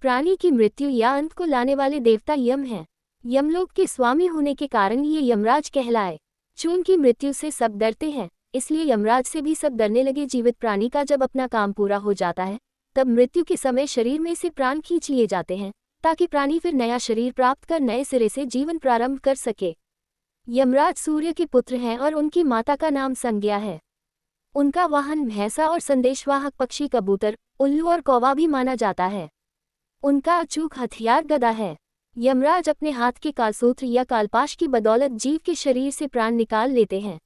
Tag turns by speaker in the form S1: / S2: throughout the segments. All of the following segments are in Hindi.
S1: प्राणी की मृत्यु या अंत को लाने वाले देवता यम हैं। यमलोक के स्वामी होने के कारण ये यमराज कहलाए। चून की मृत्यु से सब डरते हैं, इसलिए यमराज से भी सब डरने लगे। जीवित प्राणी का जब अपना काम पूरा हो जाता है, तब मृत्यु के समय शरीर में से प्राण खींच लिए जाते हैं, ताकि प्राणी फिर नया शरीर प्राप्त कर नए सिरे से जीवन प्रारंभ कर सके। यमराज सूर्य के पुत्र हैं और उनकी माता का नाम संज्ञा है। उनका वाहन भैंसा और संदेशवाहक पक्षी कबूतर, उल्लू और कौवा भी माना जाता है। उनका अचूक हथियार गदा है। यमराज अपने हाथ के कालसूत्र या कालपाश की बदौलत जीव के शरीर से प्राण निकाल लेते हैं।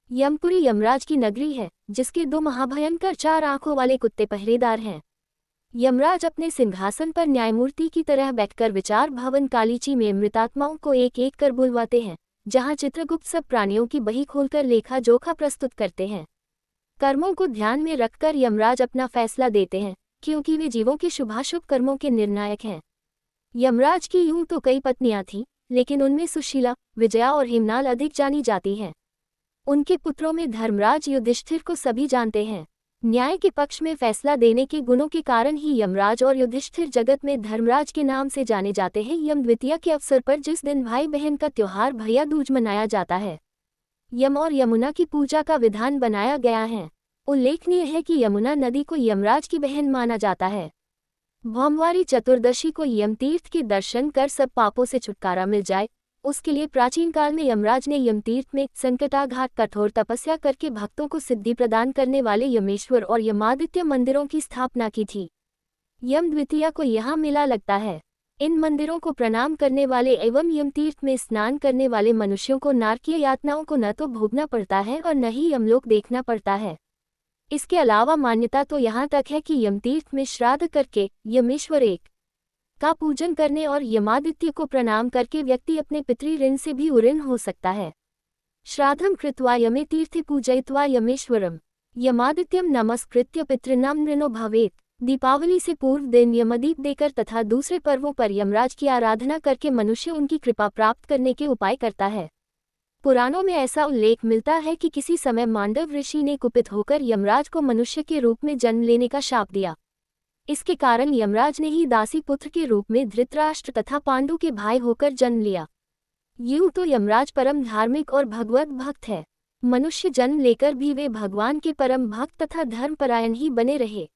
S1: यमपुरी यमराज की नगरी है, जिसके 2 महाभयंकर 4 आंखों वाले कुत्ते पहरेदार हैं। यमराज अपने सिंहासन पर न्यायमूर्ति की तरह बैठकर विचार भवन कालीची में मृतात्माओं को एक एक कर बुलवाते हैं, जहां चित्रगुप्त सब प्राणियों की बही खोलकर लेखा जोखा प्रस्तुत करते हैं। कर्मों को ध्यान में रखकर यमराज अपना फैसला देते हैं, क्योंकि वे जीवों के शुभाशुभ कर्मों के निर्णायक हैं। यमराज की यूं तो कई पत्नियां थीं, लेकिन उनमें सुशीला, विजया और हेमनाल अधिक जानी जाती हैं। उनके पुत्रों में धर्मराज युधिष्ठिर को सभी जानते हैं। न्याय के पक्ष में फैसला देने के गुणों के कारण ही यमराज और युधिष्ठिर जगत में धर्मराज के नाम से जाने जाते हैं। यम द्वितीया के अवसर पर जिस दिन भाई बहन का त्योहार भैया दूज मनाया जाता है, यम और यमुना की पूजा का विधान बनाया गया है। उल्लेखनीय है कि यमुना नदी को यमराज की बहन माना जाता है। भौमवारी चतुर्दशी को यमतीर्थ के दर्शन कर सब पापों से छुटकारा मिल जाए, उसके लिए प्राचीन काल में यमराज ने यमतीर्थ में संकटाघात कठोर तपस्या करके भक्तों को सिद्धि प्रदान करने वाले यमेश्वर और यमादित्य मंदिरों की स्थापना की थी। यम द्वितीया को यहाँ मेला लगता है। इन मंदिरों को प्रणाम करने वाले एवं यमतीर्थ में स्नान करने वाले मनुष्यों को नारकीय यातनाओं को न तो भोगना पड़ता है और न ही यमलोक देखना पड़ता है। इसके अलावा मान्यता तो यहाँ तक है कि यमतीर्थ में श्राद्ध करके यमेश्वर एक का पूजन करने और यमादित्य को प्रणाम करके व्यक्ति अपने पितृ ऋण से भी उऋण हो सकता है। श्राद्धम कृत्वा यमे तीर्थे पूजयित्वा यमेश्वरम यमादित्यम नमस्कृत्य पितृनाम ऋणो भवेत्। दीपावली से पूर्व दिन यमदीप देकर तथा दूसरे पर्वों पर यमराज की आराधना करके मनुष्य उनकी कृपा प्राप्त करने के उपाय करता है। पुराणों में ऐसा उल्लेख मिलता है कि किसी समय मांडव ऋषि ने कुपित होकर यमराज को मनुष्य के रूप में जन्म लेने का शाप दिया। इसके कारण यमराज ने ही दासी पुत्र के रूप में धृतराष्ट्र तथा पांडु के भाई होकर जन्म लिया। यूं तो यमराज परम धार्मिक और भगवत भक्त है। मनुष्य जन्म लेकर भी वे भगवान के परम भक्त तथा धर्मपरायण ही बने रहे।